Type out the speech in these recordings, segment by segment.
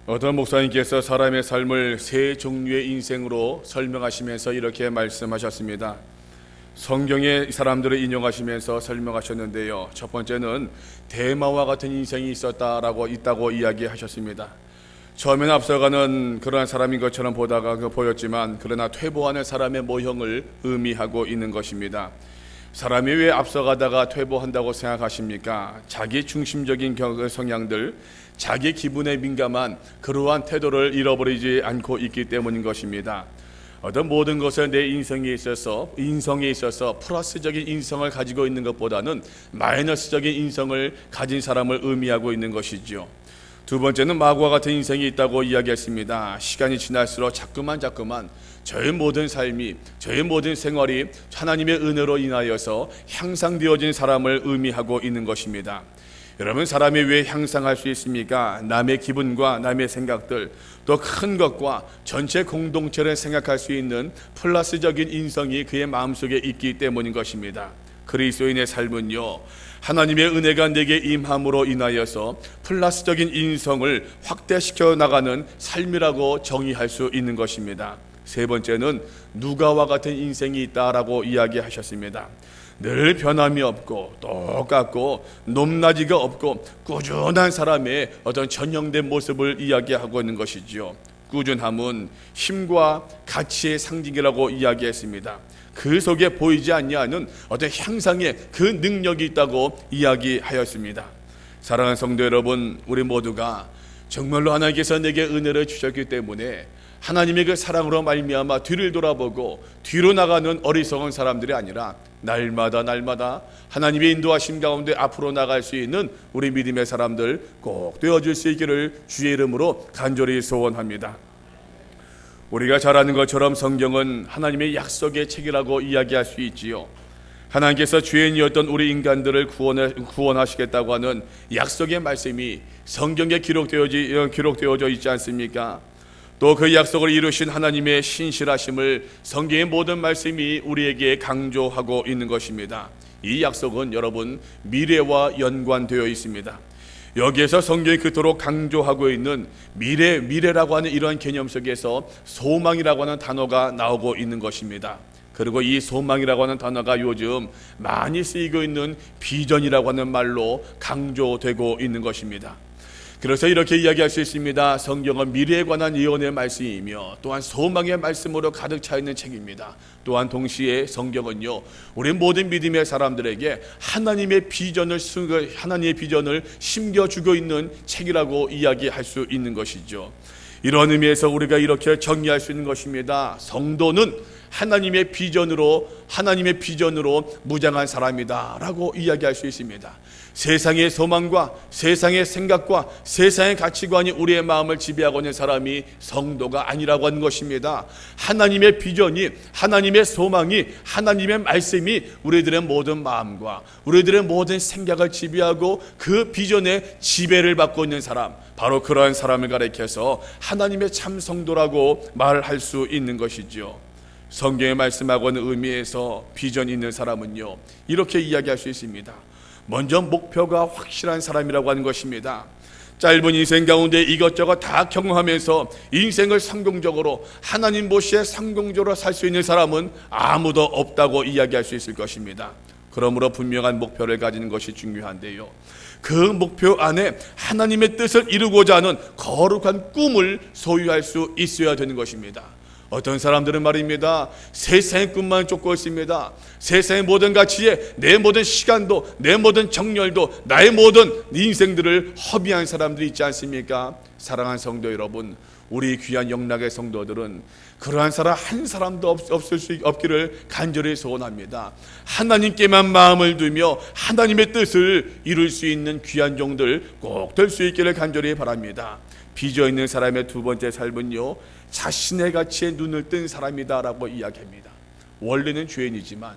어떤 목사님께서 사람의 삶을 세 종류의 인생으로 설명하시면서 이렇게 말씀하셨습니다. 성경의 사람들을 인용하시면서 설명하셨는데요. 첫 번째는 대마와 같은 인생이 있다고 이야기하셨습니다. 처음에는 앞서가는 그러한 사람인 것처럼 보였지만 그러나 퇴보하는 사람의 모형을 의미하고 있는 것입니다. 사람이 왜 앞서가다가 퇴보한다고 생각하십니까? 자기 중심적인 성향들, 자기 기분에 민감한 그러한 태도를 잃어버리지 않고 있기 때문인 것입니다. 어떤 모든 것을 내 인성에 있어서 플러스적인 인성을 가지고 있는 것보다는 마이너스적인 인성을 가진 사람을 의미하고 있는 것이죠. 두 번째는 마구와 같은 인생이 있다고 이야기했습니다. 시간이 지날수록 자꾸만 저의 모든 삶이, 저의 모든 생활이 하나님의 은혜로 인하여서 향상되어진 사람을 의미하고 있는 것입니다. 여러분, 사람이 왜 향상할 수 있습니까? 남의 기분과 남의 생각들, 또 큰 것과 전체 공동체를 생각할 수 있는 플러스적인 인성이 그의 마음속에 있기 때문인 것입니다. 그리스도인의 삶은요, 하나님의 은혜가 내게 임함으로 인하여서 플러스적인 인성을 확대시켜 나가는 삶이라고 정의할 수 있는 것입니다. 세 번째는 누가와 같은 인생이 있다라고 이야기하셨습니다. 늘 변함이 없고 똑같고 높낮이가 없고 꾸준한 사람의 어떤 전형된 모습을 이야기하고 있는 것이지요. 꾸준함은 힘과 가치의 상징이라고 이야기했습니다. 그 속에 보이지 아니하는 어떤 향상의 그 능력이 있다고 이야기하였습니다. 사랑하는 성도 여러분, 우리 모두가 정말로 하나님께서 내게 은혜를 주셨기 때문에 하나님의 그 사랑으로 말미암아 뒤를 돌아보고 뒤로 나가는 어리석은 사람들이 아니라 날마다 하나님의 인도하심 가운데 앞으로 나갈 수 있는 우리 믿음의 사람들 꼭 되어줄 수 있기를 주의 이름으로 간절히 소원합니다. 우리가 잘 아는 것처럼 성경은 하나님의 약속의 책이라고 이야기할 수 있지요. 하나님께서 죄인이었던 우리 인간들을 구원하시겠다고 하는 약속의 말씀이 성경에 기록되어져 있지 않습니까? 또 그 약속을 이루신 하나님의 신실하심을 성경의 모든 말씀이 우리에게 강조하고 있는 것입니다. 이 약속은 여러분 미래와 연관되어 있습니다. 여기에서 성경이 그토록 강조하고 있는 미래라고 하는 이러한 개념 속에서 소망이라고 하는 단어가 나오고 있는 것입니다. 그리고 이 소망이라고 하는 단어가 요즘 많이 쓰이고 있는 비전이라고 하는 말로 강조되고 있는 것입니다. 그래서 이렇게 이야기할 수 있습니다. 성경은 미래에 관한 예언의 말씀이며 또한 소망의 말씀으로 가득 차 있는 책입니다. 또한 동시에 성경은요, 우리 모든 믿음의 사람들에게 하나님의 비전을 심겨주고 있는 책이라고 이야기할 수 있는 것이죠. 이런 의미에서 우리가 이렇게 정리할 수 있는 것입니다. 성도는 하나님의 비전으로 무장한 사람이다 라고 이야기할 수 있습니다. 세상의 소망과 세상의 생각과 세상의 가치관이 우리의 마음을 지배하고 있는 사람이 성도가 아니라고 하는 것입니다. 하나님의 비전이, 하나님의 소망이, 하나님의 말씀이 우리들의 모든 마음과 우리들의 모든 생각을 지배하고 그 비전의 지배를 받고 있는 사람, 바로 그러한 사람을 가리켜서 하나님의 참 성도라고 말할 수 있는 것이죠. 성경의 말씀하고 있는 의미에서 비전이 있는 사람은요, 이렇게 이야기할 수 있습니다. 먼저 목표가 확실한 사람이라고 하는 것입니다. 짧은 인생 가운데 이것저것 다 경험하면서 인생을 성공적으로 하나님 보시에 성공적으로 살 수 있는 사람은 아무도 없다고 이야기할 수 있을 것입니다. 그러므로 분명한 목표를 가지는 것이 중요한데요, 그 목표 안에 하나님의 뜻을 이루고자 하는 거룩한 꿈을 소유할 수 있어야 되는 것입니다. 어떤 사람들은 말입니다, 세상의 꿈만 쫓고 있습니다. 세상의 모든 가치에 내 모든 시간도, 내 모든 정열도, 나의 모든 인생들을 허비한 사람들이 있지 않습니까? 사랑하는 성도 여러분, 우리 귀한 영락의 성도들은 그러한 사람 한 사람도 없기를 간절히 소원합니다. 하나님께만 마음을 두며 하나님의 뜻을 이룰 수 있는 귀한 종들 꼭 될 수 있기를 간절히 바랍니다. 빚어 있는 사람의 두 번째 삶은요, 자신의 가치에 눈을 뜬 사람이다라고 이야기합니다. 원래는 죄인이지만,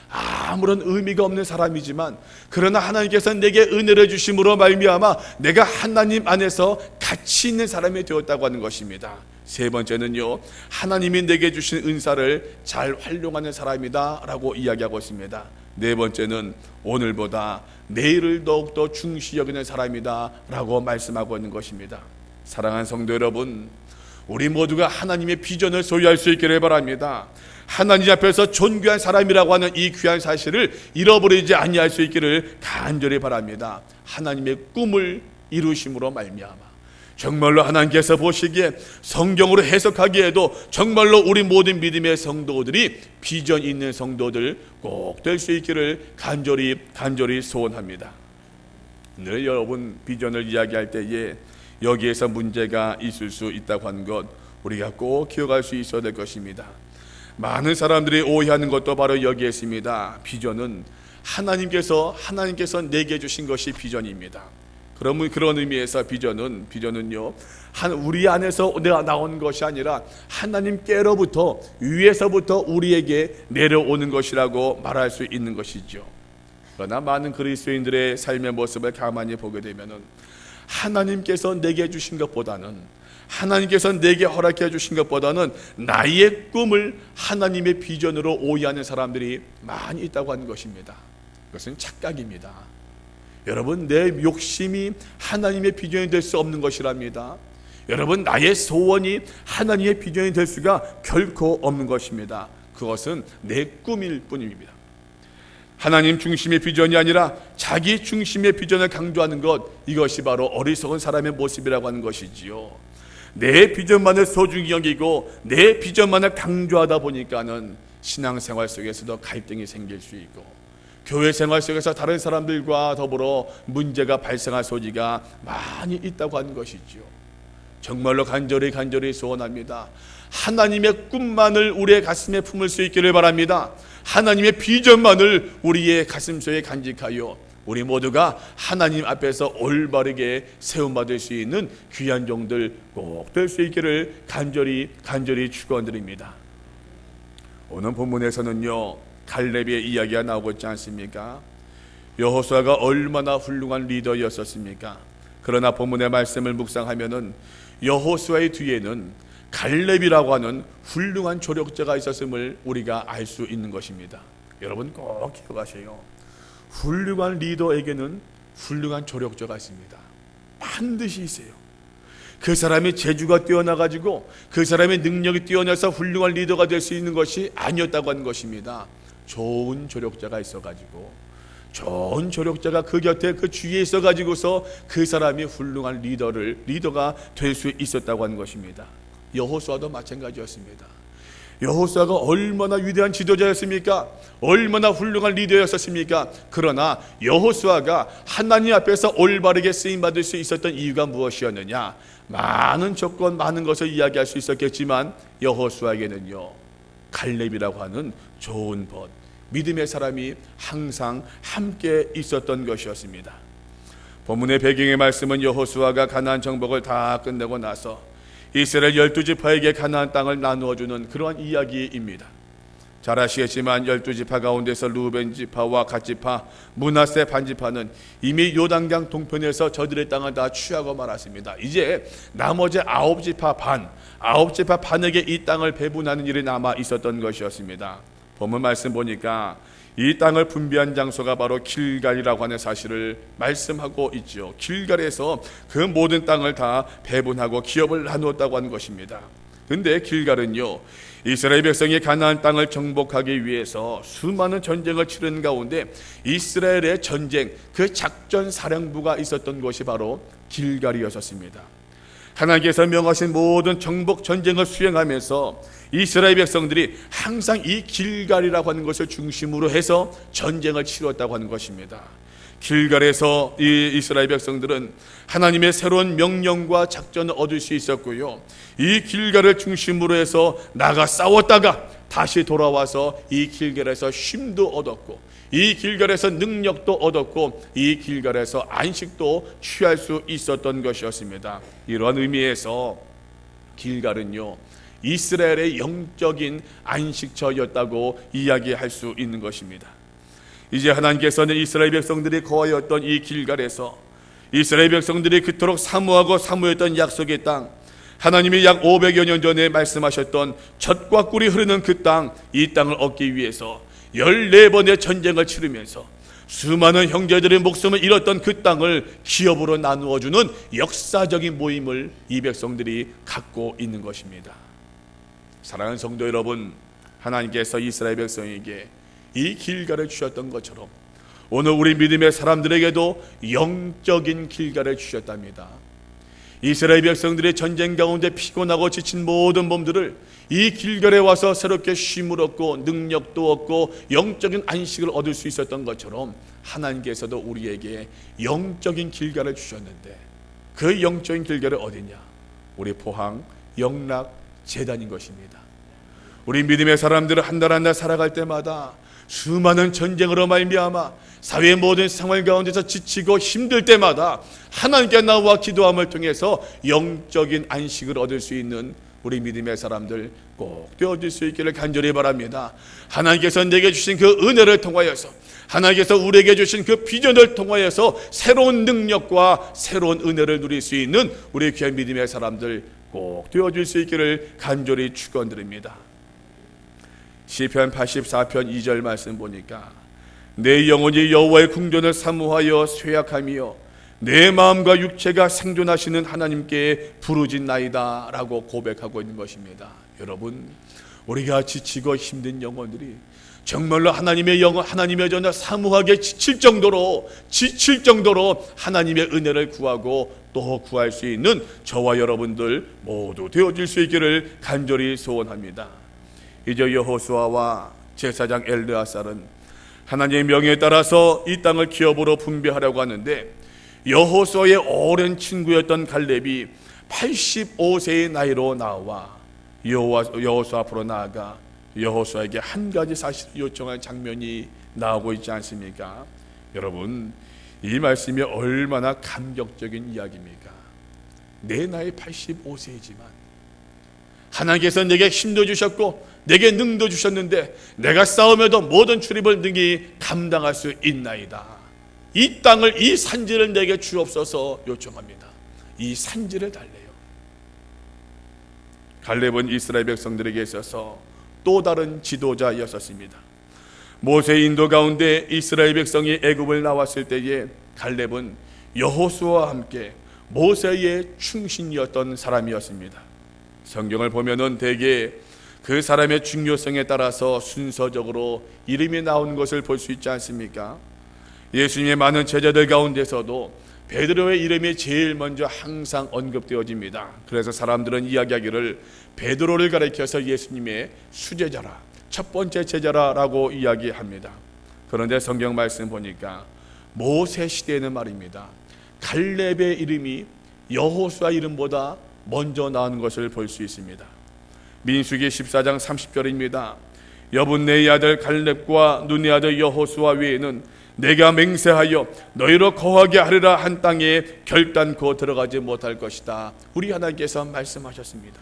아무런 의미가 없는 사람이지만, 그러나 하나님께서 내게 은혜를 주심으로 말미암아 내가 하나님 안에서 가치 있는 사람이 되었다고 하는 것입니다. 세 번째는요, 하나님이 내게 주신 은사를 잘 활용하는 사람이다 라고 이야기하고 있습니다. 네 번째는 오늘보다 내일을 더욱더 중시 여기는 사람이다 라고 말씀하고 있는 것입니다. 사랑하는 성도 여러분, 우리 모두가 하나님의 비전을 소유할 수 있기를 바랍니다. 하나님 앞에서 존귀한 사람이라고 하는 이 귀한 사실을 잃어버리지 아니할 수 있기를 간절히 바랍니다. 하나님의 꿈을 이루심으로 말미암아 정말로 하나님께서 보시기에 성경으로 해석하기에도 정말로 우리 모든 믿음의 성도들이 비전 있는 성도들 꼭 될 수 있기를 간절히 소원합니다. 늘 여러분 비전을 이야기할 때에 여기에서 문제가 있을 수 있다고 하는 것 우리가 꼭 기억할 수 있어야 될 것입니다. 많은 사람들이 오해하는 것도 바로 여기에 있습니다. 비전은 하나님께서 내게 주신 것이 비전입니다. 그러면 그런 의미에서 비전은요 우리 안에서 내가 나온 것이 아니라 하나님께로부터 위에서부터 우리에게 내려오는 것이라고 말할 수 있는 것이죠. 그러나 많은 그리스도인들의 삶의 모습을 가만히 보게 되면은 하나님께서 내게 주신 것보다는 하나님께서 내게 허락해 주신 것보다는 나의 꿈을 하나님의 비전으로 오해하는 사람들이 많이 있다고 하는 것입니다. 그것은 착각입니다. 여러분, 내 욕심이 하나님의 비전이 될 수 없는 것이랍니다. 여러분, 나의 소원이 하나님의 비전이 될 수가 결코 없는 것입니다. 그것은 내 꿈일 뿐입니다. 하나님 중심의 비전이 아니라 자기 중심의 비전을 강조하는 것, 이것이 바로 어리석은 사람의 모습이라고 하는 것이지요. 내 비전만을 소중히 여기고 내 비전만을 강조하다 보니까는 신앙생활 속에서도 갈등이 생길 수 있고 교회 생활 속에서 다른 사람들과 더불어 문제가 발생할 소지가 많이 있다고 하는 것이지요. 정말로 간절히 소원합니다. 하나님의 꿈만을 우리의 가슴에 품을 수 있기를 바랍니다. 하나님의 비전만을 우리의 가슴속에 간직하여 우리 모두가 하나님 앞에서 올바르게 세움받을 수 있는 귀한 종들 꼭 될 수 있기를 간절히 축원드립니다. 오늘 본문에서는요 갈렙의 이야기가 나오고 있지 않습니까? 여호수아가 얼마나 훌륭한 리더였었습니까? 그러나 본문의 말씀을 묵상하면은 여호수아의 뒤에는 갈렙이라고 하는 훌륭한 조력자가 있었음을 우리가 알 수 있는 것입니다. 여러분 꼭 기억하세요. 훌륭한 리더에게는 훌륭한 조력자가 있습니다. 반드시 있어요. 그 사람의 재주가 뛰어나가지고 그 사람의 능력이 뛰어나서 훌륭한 리더가 될 수 있는 것이 아니었다고 하는 것입니다. 좋은 조력자가 있어가지고 좋은 조력자가 그 곁에 그 주위에 있어가지고서 그 사람이 훌륭한 리더가 될 수 있었다고 하는 것입니다. 여호수아도 마찬가지였습니다. 여호수아가 얼마나 위대한 지도자였습니까? 얼마나 훌륭한 리더였었습니까? 그러나 여호수아가 하나님 앞에서 올바르게 쓰임받을 수 있었던 이유가 무엇이었느냐? 많은 조건, 많은 것을 이야기할 수 있었겠지만 여호수아에게는요 갈렙이라고 하는 좋은 벗, 믿음의 사람이 항상 함께 있었던 것이었습니다. 본문의 배경의 말씀은 여호수아가 가나안 정복을 다 끝내고 나서 이스라엘 12지파에게 가나안 땅을 나누어주는 그러한 이야기입니다. 잘 아시겠지만 12지파 가운데서 루벤 지파와 갓 지파, 므낫세 반 지파는 이미 요단강 동편에서 저들의 땅을 다 취하고 말았습니다. 이제 나머지 9지파 반에게 이 땅을 배분하는 일이 남아 있었던 것이었습니다. 본문 말씀 보니까 이 땅을 분배한 장소가 바로 길갈이라고 하는 사실을 말씀하고 있죠. 길갈에서 그 모든 땅을 다 배분하고 기업을 나누었다고 하는 것입니다. 근데 길갈은요 이스라엘 백성이 가나안 땅을 정복하기 위해서 수많은 전쟁을 치른 가운데 이스라엘의 전쟁 그 작전 사령부가 있었던 곳이 바로 길갈이었습니다. 하나님께서 명하신 모든 정복 전쟁을 수행하면서 이스라엘 백성들이 항상 이 길갈이라고 하는 것을 중심으로 해서 전쟁을 치렀다고 하는 것입니다. 길갈에서 이 이스라엘 백성들은 하나님의 새로운 명령과 작전을 얻을 수 있었고요. 이 길갈을 중심으로 해서 나가 싸웠다가 다시 돌아와서 이 길갈에서 쉼도 얻었고 이 길갈에서 능력도 얻었고 이 길갈에서 안식도 취할 수 있었던 것이었습니다. 이러한 의미에서 길갈은요 이스라엘의 영적인 안식처였다고 이야기할 수 있는 것입니다. 이제 하나님께서는 이스라엘 백성들이 거하였던 이 길갈에서 이스라엘 백성들이 그토록 사모했던 약속의 땅, 하나님이 약 500여 년 전에 말씀하셨던 젖과 꿀이 흐르는 그 땅, 이 땅을 얻기 위해서 14번의 전쟁을 치르면서 수많은 형제들의 목숨을 잃었던 그 땅을 기업으로 나누어주는 역사적인 모임을 이 백성들이 갖고 있는 것입니다. 사랑하는 성도 여러분, 하나님께서 이스라엘 백성에게 이 길가를 주셨던 것처럼 오늘 우리 믿음의 사람들에게도 영적인 길가를 주셨답니다. 이스라엘 백성들의 전쟁 가운데 피곤하고 지친 모든 몸들을 이 길결에 와서 새롭게 쉼을 얻고 능력도 얻고 영적인 안식을 얻을 수 있었던 것처럼 하나님께서도 우리에게 영적인 길결을 주셨는데 그 영적인 길결은 어디냐? 우리 포항 영락 재단인 것입니다. 우리 믿음의 사람들은 한 달 한 달 살아갈 때마다 수많은 전쟁으로 말미암아 사회의 모든 상황 가운데서 지치고 힘들 때마다 하나님께 나와 기도함을 통해서 영적인 안식을 얻을 수 있는 우리 믿음의 사람들 꼭 되어질 수 있기를 간절히 바랍니다. 하나님께서 내게 주신 그 은혜를 통하여서, 하나님께서 우리에게 주신 그 비전을 통하여서 새로운 능력과 새로운 은혜를 누릴 수 있는 우리 귀한 믿음의 사람들 꼭 되어질 수 있기를 간절히 축원드립니다. 시편 84편 2절 말씀 보니까 내 영혼이 여호와의 궁전을 사모하여 쇠약하며 내 마음과 육체가 생존하시는 하나님께 부르짖나이다 라고 고백하고 있는 것입니다. 여러분, 우리가 지치고 힘든 영혼들이 정말로 하나님의 영혼, 하나님의 전을 사모하게 지칠 정도로 하나님의 은혜를 구하고 또 구할 수 있는 저와 여러분들 모두 되어질 수 있기를 간절히 소원합니다. 이제 여호수아와 제사장 엘르아살은 하나님의 명령에 따라서 이 땅을 기업으로 분배하려고 하는데, 여호수아의 오랜 친구였던 갈렙이 85세의 나이로 나와 여호수아 앞으로 나아가 여호수아에게 한 가지 사실을 요청한 장면이 나오고 있지 않습니까? 여러분, 이 말씀이 얼마나 감격적인 이야기입니까? 내 나이 85세이지만 하나님께서 내게 힘도 주셨고 내게 능도 주셨는데 내가 싸움에도 모든 출입을 능히 감당할 수 있나이다. 이 땅을, 이 산지를 내게 주옵소서 요청합니다. 이 산지를 달래요. 갈렙은 이스라엘 백성들에게 있어서 또 다른 지도자였었습니다. 모세의 인도 가운데 이스라엘 백성이 애굽을 나왔을 때에 갈렙은 여호수아와 함께 모세의 충신이었던 사람이었습니다. 성경을 보면은 대개 그 사람의 중요성에 따라서 순서적으로 이름이 나오는 것을 볼 수 있지 않습니까? 예수님의 많은 제자들 가운데서도 베드로의 이름이 제일 먼저 항상 언급되어집니다. 그래서 사람들은 이야기하기를 베드로를 가리켜서 예수님의 수제자라, 첫 번째 제자라고 이야기합니다. 그런데 성경 말씀 보니까 모세 시대에는 말입니다, 갈렙의 이름이 여호수아 이름보다 먼저 나오는 것을 볼 수 있습니다. 민수기 14장 30절입니다. 여분네의 아들 갈렙과 눈의 아들 여호수아 외에는 내가 맹세하여 너희로 거하게 하리라 한 땅에 결단코 들어가지 못할 것이다. 우리 하나님께서 말씀하셨습니다.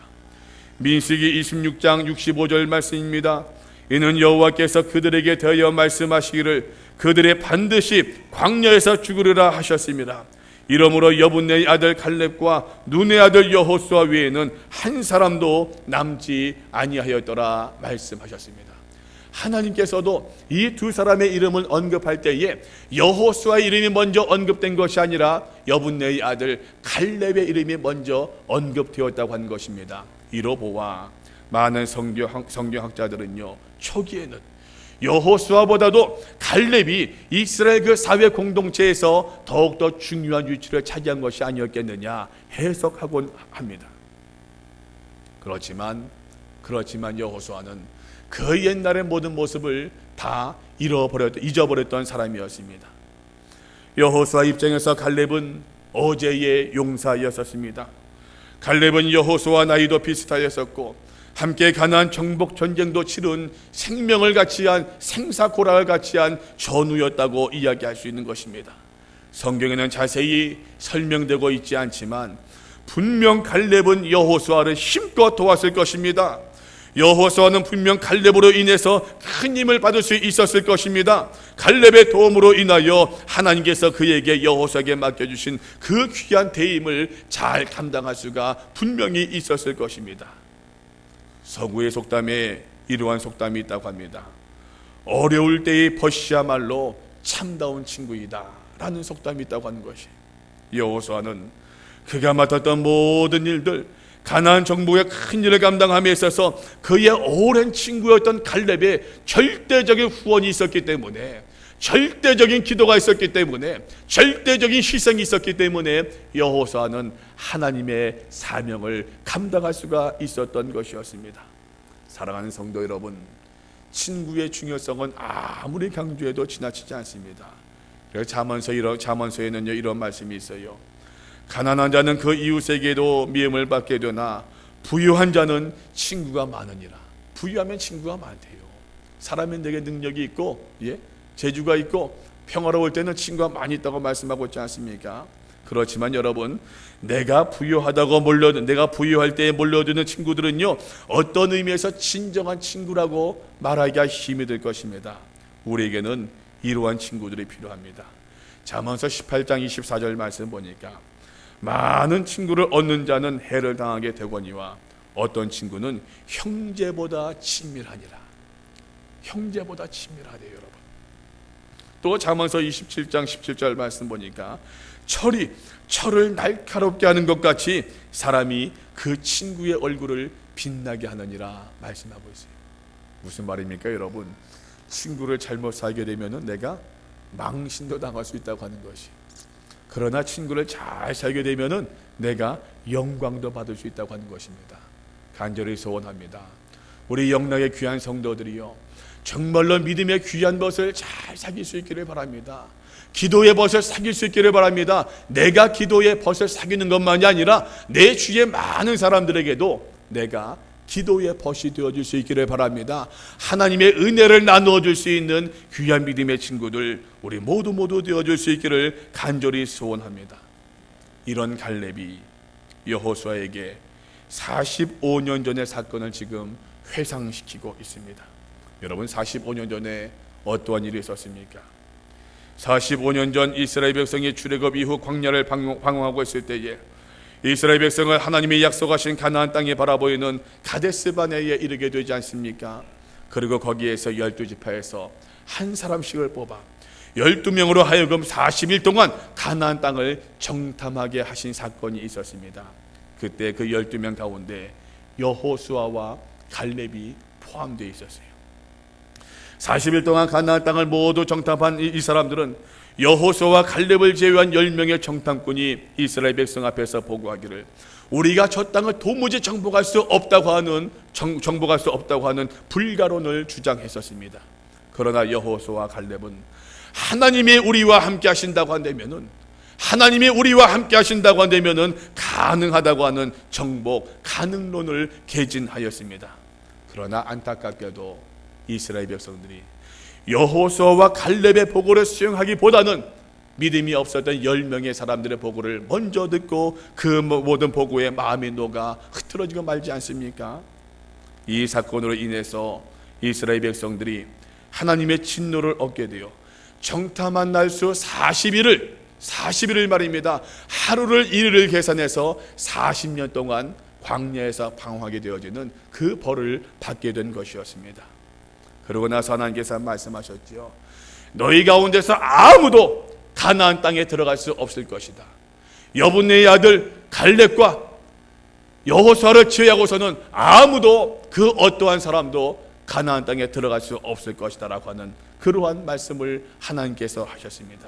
민수기 26장 65절 말씀입니다. 이는 여호와께서 그들에게 대하여 말씀하시기를 그들의 반드시 광야에서 죽으리라 하셨습니다. 이러므로 여분네의 아들 갈렙과 눈의 아들 여호수아 외에는 한 사람도 남지 아니하였더라 말씀하셨습니다. 하나님께서도 이 두 사람의 이름을 언급할 때에 여호수아의 이름이 먼저 언급된 것이 아니라 여분네의 아들 갈렙의 이름이 먼저 언급되었다고 한 것입니다. 이로 보아 많은 성경학자들은요, 초기에는 여호수아보다도 갈렙이 이스라엘 그 사회 공동체에서 더욱더 중요한 위치를 차지한 것이 아니었겠느냐 해석하곤 합니다. 그렇지만 여호수아는 그 옛날의 모든 모습을 다 잊어버렸던 사람이었습니다. 여호수아 입장에서 갈렙은 어제의 용사였었습니다. 갈렙은 여호수아 나이도 비슷하였었고 함께 가나안 정복 전쟁도 치른 생명을 같이한 생사고락을 같이한 전우였다고 이야기할 수 있는 것입니다. 성경에는 자세히 설명되고 있지 않지만 분명 갈렙은 여호수아를 힘껏 도왔을 것입니다. 여호수아는 분명 갈렙으로 인해서 큰 힘을 받을 수 있었을 것입니다. 갈렙의 도움으로 인하여 하나님께서 그에게 여호수아에게 맡겨주신 그 귀한 대임을 잘 감당할 수가 분명히 있었을 것입니다. 서구의 속담에 이러한 속담이 있다고 합니다. 어려울 때의 벗이야말로 참다운 친구이다 라는 속담이 있다고 하는 것이, 여호수아는 그가 맡았던 모든 일들, 가나안 정복의 큰 일을 감당함에 있어서 그의 오랜 친구였던 갈렙의 절대적인 후원이 있었기 때문에, 절대적인 기도가 있었기 때문에, 절대적인 희생이 있었기 때문에 여호수아는 하나님의 사명을 감당할 수가 있었던 것이었습니다. 사랑하는 성도 여러분, 친구의 중요성은 아무리 강조해도 지나치지 않습니다. 그래서 잠언서에는요 이런 말씀이 있어요. 가난한 자는 그 이웃에게도 미움을 받게 되나 부유한 자는 친구가 많으니라. 부유하면 친구가 많대요. 사람이 내게 능력이 있고 재주가 있고 평화로울 때는 친구가 많이 있다고 말씀하고 있지 않습니까? 그렇지만 여러분, 내가 부유할 때에 몰려드는 친구들은요 어떤 의미에서 진정한 친구라고 말하기가 힘이 들 것입니다. 우리에게는 이러한 친구들이 필요합니다. 잠언서 18장 24절 말씀 보니까 많은 친구를 얻는 자는 해를 당하게 되거니와 어떤 친구는 형제보다 친밀하니라. 형제보다 친밀하대요, 여러분. 또 잠언서 27장 17절 말씀 보니까 철을 날카롭게 하는 것 같이 사람이 그 친구의 얼굴을 빛나게 하느니라 말씀하고 있어요. 무슨 말입니까, 여러분? 친구를 잘못 살게 되면 내가 망신도 당할 수 있다고 하는 것이, 그러나 친구를 잘 살게 되면 내가 영광도 받을 수 있다고 하는 것입니다. 간절히 소원합니다. 우리 영락의 귀한 성도들이요, 정말로 믿음의 귀한 벗을 잘 사귈 수 있기를 바랍니다. 기도의 벗을 사귈 수 있기를 바랍니다. 내가 기도의 벗을 사귀는 것만이 아니라 내 주위의 많은 사람들에게도 내가 기도의 벗이 되어줄 수 있기를 바랍니다. 하나님의 은혜를 나누어 줄 수 있는 귀한 믿음의 친구들, 우리 모두 되어줄 수 있기를 간절히 소원합니다. 이런 갈렙이 여호수아에게 45년 전의 사건을 지금 회상시키고 있습니다. 여러분, 45년 전에 어떠한 일이 있었습니까? 45년 전 이스라엘 백성이 출애굽 이후 광야를 방황하고 있을 때에 이스라엘 백성을 하나님이 약속하신 가나안 땅에 바라보이는 가데스바네에 이르게 되지 않습니까? 그리고 거기에서 12지파에서 한 사람씩을 뽑아 12명으로 하여금 40일 동안 가나안 땅을 정탐하게 하신 사건이 있었습니다. 그때 그 12명 가운데 여호수아와 갈렙이 포함되어 있었어요. 40일 동안 가나안 땅을 모두 정탐한 이 사람들은 여호수아와 갈렙을 제외한 10명의 정탐꾼이 이스라엘 백성 앞에서 보고하기를, 우리가 저 땅을 도무지 정복할 수 없다고 하는 불가론을 주장했었습니다. 그러나 여호수아와 갈렙은 하나님이 우리와 함께 하신다고 한다면은 가능하다고 하는 정복 가능론을 개진하였습니다. 그러나 안타깝게도 이스라엘 백성들이 여호수아와 갈렙의 보고를 수용하기보다는 믿음이 없었던 10명의 사람들의 보고를 먼저 듣고 그 모든 보고에 마음이 녹아 흐트러지고 말지 않습니까? 이 사건으로 인해서 이스라엘 백성들이 하나님의 진노를 얻게 되어 정탐한 날수 40일을 말입니다. 하루를 일일을 계산해서 40년 동안 광야에서 방황하게 되어지는 그 벌을 받게 된 것이었습니다. 그러고 나서 하나님께서 말씀하셨지요. 너희 가운데서 아무도 가나안 땅에 들어갈 수 없을 것이다. 여분네의 아들 갈렙과 여호수아를 제외하고서는 아무도 그 어떠한 사람도 가나안 땅에 들어갈 수 없을 것이다 라고 하는 그러한 말씀을 하나님께서 하셨습니다.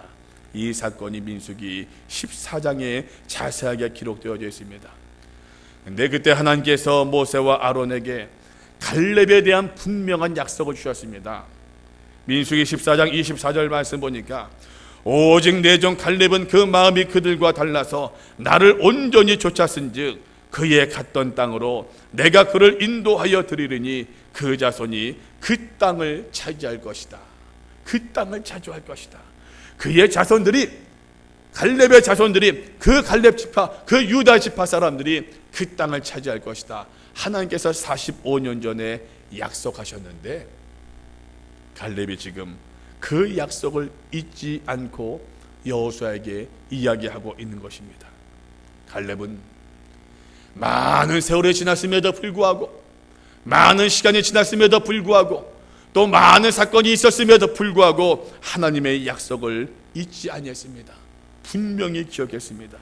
이 사건이 민수기 14장에 자세하게 기록되어져 있습니다. 근데 그때 하나님께서 모세와 아론에게 갈렙에 대한 분명한 약속을 주셨습니다. 민수기 14장 24절 말씀 보니까 오직 내 종 갈렙은 그 마음이 그들과 달라서 나를 온전히 쫓았은즉 그의 갔던 땅으로 내가 그를 인도하여 드리리니 그 자손이 그 땅을 차지할 것이다. 그 땅을 차지할 것이다. 그의 자손들이, 갈렙의 자손들이, 그 갈렙 지파, 그 유다 지파 사람들이 그 땅을 차지할 것이다. 하나님께서 45년 전에 약속하셨는데 갈렙이 지금 그 약속을 잊지 않고 여호수아에게 이야기하고 있는 것입니다. 갈렙은 많은 세월이 지났음에도 불구하고, 많은 시간이 지났음에도 불구하고 또 많은 사건이 있었음에도 불구하고 하나님의 약속을 잊지 아니했습니다. 분명히 기억했습니다.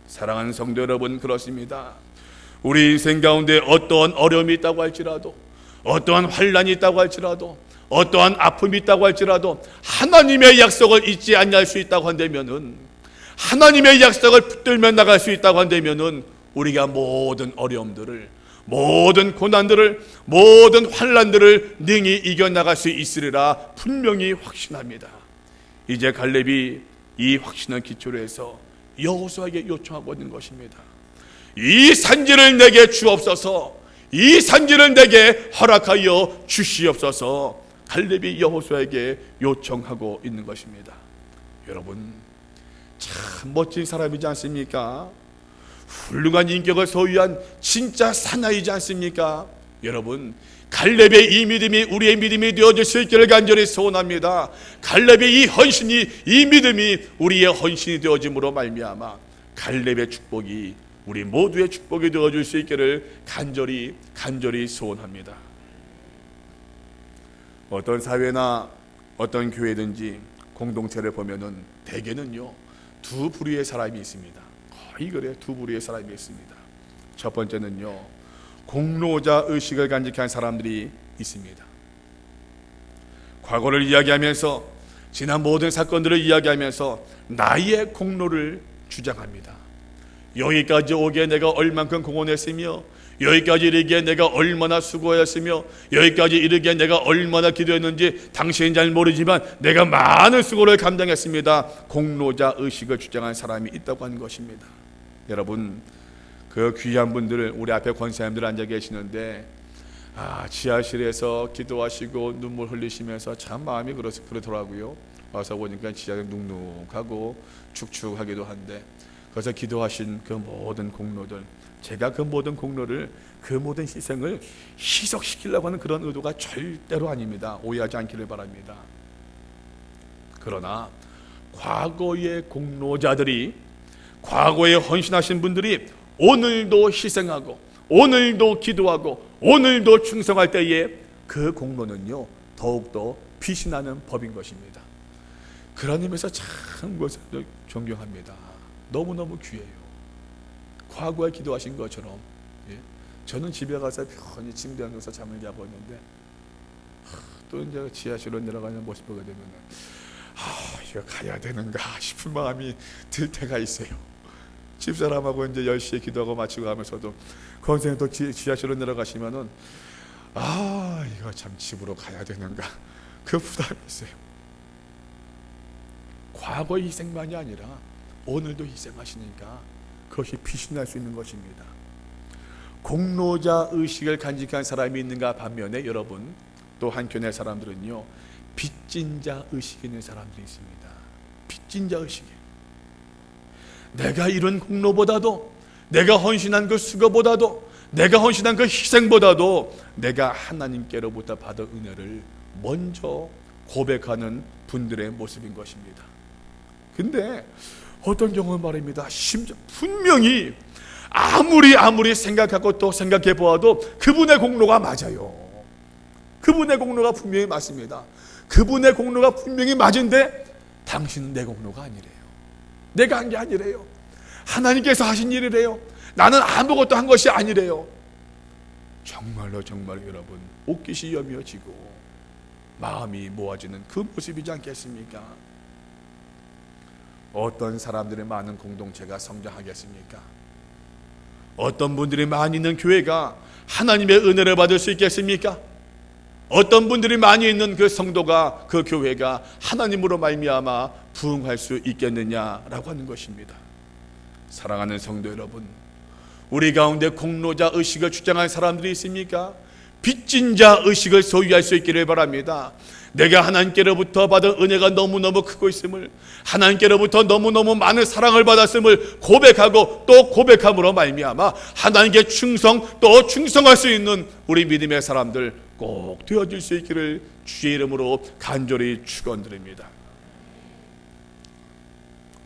사랑하는 성도 여러분, 그렇습니다. 우리 인생 가운데 어떠한 어려움이 있다고 할지라도, 어떠한 환난이 있다고 할지라도, 어떠한 아픔이 있다고 할지라도 하나님의 약속을 잊지 아니할 수 있다고 한다면은, 하나님의 약속을 붙들며 나갈 수 있다고 한다면은 우리가 모든 어려움들을, 모든 고난들을, 모든 환난들을 능히 이겨나갈 수 있으리라 분명히 확신합니다. 이제 갈렙이 이 확신을 기초로 해서 여호수아에게 요청하고 있는 것입니다. 이 산지를 내게 주옵소서, 이 산지를 내게 허락하여 주시옵소서. 갈렙이 여호수아에게 요청하고 있는 것입니다. 여러분, 참 멋진 사람이지 않습니까? 훌륭한 인격을 소유한 진짜 사나이지 않습니까? 여러분, 갈렙의 이 믿음이 우리의 믿음이 되어질 수 있기를 간절히 소원합니다. 갈렙의 이 헌신이, 이 믿음이 우리의 헌신이 되어짐으로 말미암아 갈렙의 축복이 우리 모두의 축복이 되어줄 수 있기를 간절히 소원합니다. 어떤 사회나 어떤 교회든지 공동체를 보면은 대개는요, 두 부류의 사람이 있습니다. 거의 그래요. 두 부류의 사람이 있습니다. 첫 번째는요, 공로자 의식을 간직한 사람들이 있습니다. 과거를 이야기하면서, 지난 모든 사건들을 이야기하면서 나의 공로를 주장합니다. 여기까지 오기에 내가 얼만큼 공헌했으며, 여기까지 이르기에 내가 얼마나 수고했으며, 여기까지 이르기에 내가 얼마나 기도했는지 당신은 잘 모르지만 내가 많은 수고를 감당했습니다. 공로자 의식을 주장한 사람이 있다고 하는 것입니다. 여러분, 그 귀한 분들, 우리 앞에 권사님들 앉아 계시는데, 지하실에서 기도하시고 눈물 흘리시면서 참 마음이 그렇더라고요. 와서 보니까 지하가 눅눅하고 축축하기도 한데, 그래서 기도하신 그 모든 공로들, 제가 그 모든 공로를, 그 모든 희생을 희석시키려고 하는 그런 의도가 절대로 아닙니다. 오해하지 않기를 바랍니다. 그러나 과거의 공로자들이, 과거에 헌신하신 분들이 오늘도 희생하고, 오늘도 기도하고, 오늘도 충성할 때에 그 공로는요, 더욱더 빛이 나는 법인 것입니다. 그런 의미에서 참 그것을 존경합니다. 너무너무 귀해요. 과거에 기도하신 것처럼, 저는 집에 가서 편히 침대에 누워서 잠을 자고 있는데, 또 이제 지하실로 내려가는 모습 보게 되면 이거 가야 되는가 싶은 마음이 들 때가 있어요. 집사람하고 이제 10시에 기도하고 마치고 하면서도 권생이 또 지하실로 내려가시면은 이거 참 집으로 가야 되는가, 그 부담이 있어요. 과거의 희생만이 아니라 오늘도 희생하시니까 그것이 빛이 날 수 있는 것입니다. 공로자 의식을 간직한 사람이 있는가 반면에 여러분, 또 한켠의 사람들은요, 빚진 자 의식이 있는 사람들이 있습니다. 빚진 자 의식이, 내가 이룬 공로보다도, 내가 헌신한 그 수고보다도, 내가 헌신한 그 희생보다도 내가 하나님께로부터 받은 은혜를 먼저 고백하는 분들의 모습인 것입니다. 근데 어떤 경우는 말입니다, 심지어 분명히 아무리 생각하고 또 생각해 보아도 그분의 공로가 맞아요. 그분의 공로가 분명히 맞습니다. 그분의 공로가 분명히 맞은데 당신은 내 공로가 아니래요. 내가 한 게 아니래요. 하나님께서 하신 일이래요. 나는 아무것도 한 것이 아니래요. 정말로 여러분, 옷깃이 여며지고 마음이 모아지는 그 모습이지 않겠습니까? 어떤 사람들의 많은 공동체가 성장하겠습니까? 어떤 분들이 많이 있는 교회가 하나님의 은혜를 받을 수 있겠습니까? 어떤 분들이 많이 있는 그 성도가, 그 교회가 하나님으로 말미암아 부흥할 수 있겠느냐라고 하는 것입니다. 사랑하는 성도 여러분, 우리 가운데 공로자 의식을 주장한 사람들이 있습니까? 빚진 자 의식을 소유할 수 있기를 바랍니다. 내가 하나님께로부터 받은 은혜가 너무너무 크고 있음을, 하나님께로부터 너무너무 많은 사랑을 받았음을 고백하고 또 고백함으로 말미암아 하나님께 또 충성할 수 있는 우리 믿음의 사람들 꼭 되어질 수 있기를 주의 이름으로 간절히 축원드립니다.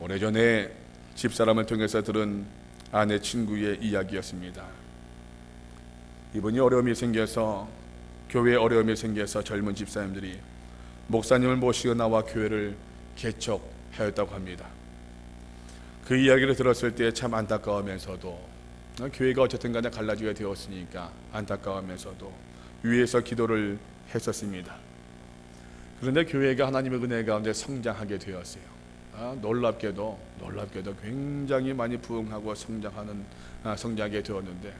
오래전에 집사람을 통해서 들은 아내 친구의 이야기였습니다. 이분이 어려움이 생겨서 교회에 어려움이 생겨서 젊은 집사님들이 목사님을 모시고 나와 교회를 개척하였다고 합니다. 그 이야기를 들었을 때 참 안타까우면서도, 교회가 어쨌든 간에 갈라지게 되었으니까 안타까우면서도 위에서 기도를 했었습니다. 그런데 교회가 하나님의 은혜 가운데 성장하게 되었어요. 놀랍게도 굉장히 많이 부흥하고 성장하게 되었는데,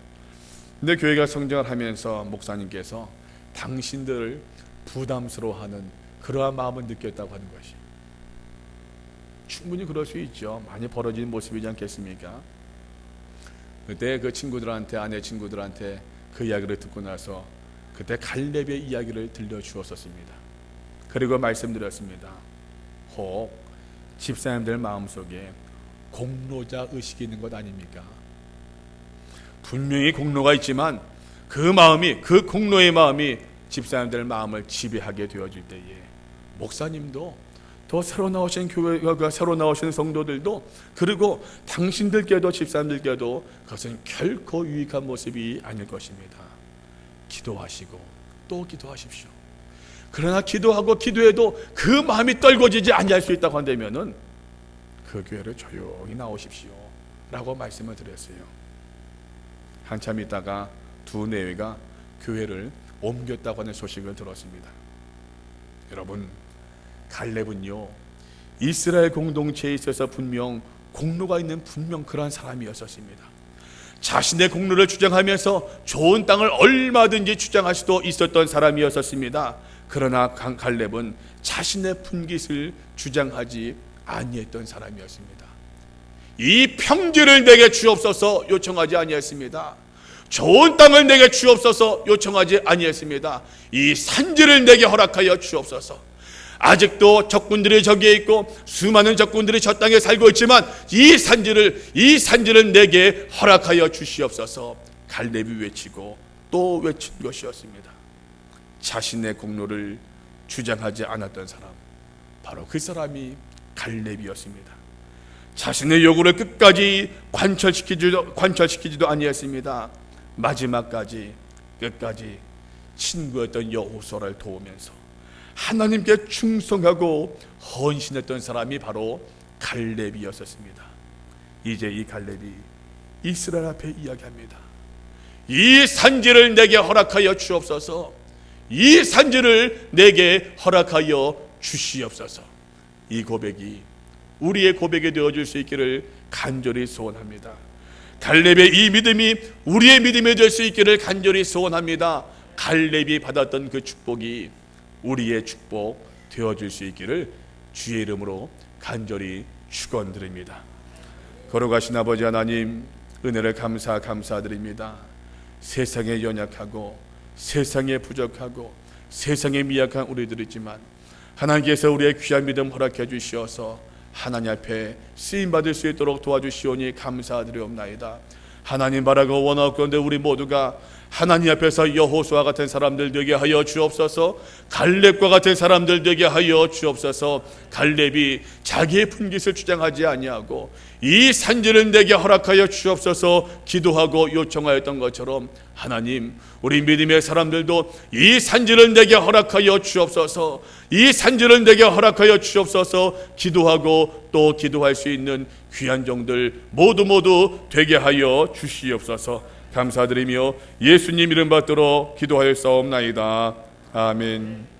근데 교회가 성장을 하면서 목사님께서 당신들을 부담스러워하는 그러한 마음을 느꼈다고 하는 것이, 충분히 그럴 수 있죠. 많이 벌어진 모습이지 않겠습니까? 그때 그 친구들한테, 아내 친구들한테 그 이야기를 듣고 나서 그때 갈렙의 이야기를 들려주었었습니다. 그리고 말씀드렸습니다. 혹 집사님들 마음속에 공로자 의식이 있는 것 아닙니까? 분명히 공로가 있지만 그 공로의 마음이 집사님들 마음을 지배하게 되어질 때에, 목사님도 더 새로 나오신 교회가, 새로 나오신 성도들도, 그리고 당신들께도, 집사님들께도 그것은 결코 유익한 모습이 아닐 것입니다. 기도하시고 또 기도하십시오. 그러나 기도하고 기도해도 그 마음이 떨궈지지 아니할 수 있다고 한다면은 그 교회를 조용히 나오십시오 라고 말씀을 드렸어요. 한참 있다가 두 내외가 교회를 옮겼다고 하는 소식을 들었습니다. 여러분, 갈렙은요, 이스라엘 공동체에 있어서 분명 공로가 있는 그러한 사람이었었습니다. 자신의 공로를 주장하면서 좋은 땅을 얼마든지 주장할 수도 있었던 사람이었었습니다. 그러나 갈렙은 자신의 분깃을 주장하지 아니했던 사람이었습니다. 이 평지를 내게 주옵소서 요청하지 아니했습니다. 좋은 땅을 내게 주옵소서 요청하지 아니했습니다. 이 산지를 내게 허락하여 주옵소서. 아직도 적군들이 저기에 있고 수많은 적군들이 저 땅에 살고 있지만 이 산지를 내게 허락하여 주시옵소서. 갈렙이 외치고 또 외친 것이었습니다. 자신의 공로를 주장하지 않았던 사람, 바로 그 사람이 갈렙이었습니다. 자신의 요구를 끝까지 관철시키지도 아니했습니다. 마지막까지 끝까지 친구였던 여호수아를 도우면서 하나님께 충성하고 헌신했던 사람이 바로 갈렙이었습니다. 이제 이 갈렙이 이스라엘 앞에 이야기합니다. 이 산지를 내게 허락하여 주옵소서. 이 산지를 내게 허락하여 주시옵소서. 이 고백이 우리의 고백이 되어줄 수 있기를 간절히 소원합니다. 갈렙의 이 믿음이 우리의 믿음이 될 수 있기를 간절히 소원합니다. 갈렙이 받았던 그 축복이 우리의 축복 되어줄 수 있기를 주의 이름으로 간절히 축원드립니다. 걸어가신 아버지 하나님, 은혜를 감사드립니다. 세상에 연약하고 세상에 부족하고 세상에 미약한 우리들이지만 하나님께서 우리의 귀한 믿음 허락해 주시어서 하나님 앞에 쓰임받을 수 있도록 도와주시오니 감사드리옵나이다. 하나님 바라고 원하옵건대 우리 모두가 하나님 앞에서 여호수아 같은 사람들 되게 하여 주옵소서. 갈렙과 같은 사람들 되게 하여 주옵소서. 갈렙이 자기의 분깃을 주장하지 아니하고 이 산지를 내게 허락하여 주옵소서 기도하고 요청하였던 것처럼 하나님, 우리 믿음의 사람들도 이 산지를 내게 허락하여 주옵소서, 이 산지를 내게 허락하여 주옵소서 기도하고 또 기도할 수 있는 귀한 종들 모두 되게 하여 주시옵소서. 감사드리며 예수님 이름 받들어 기도하였사옵나이다. 아멘.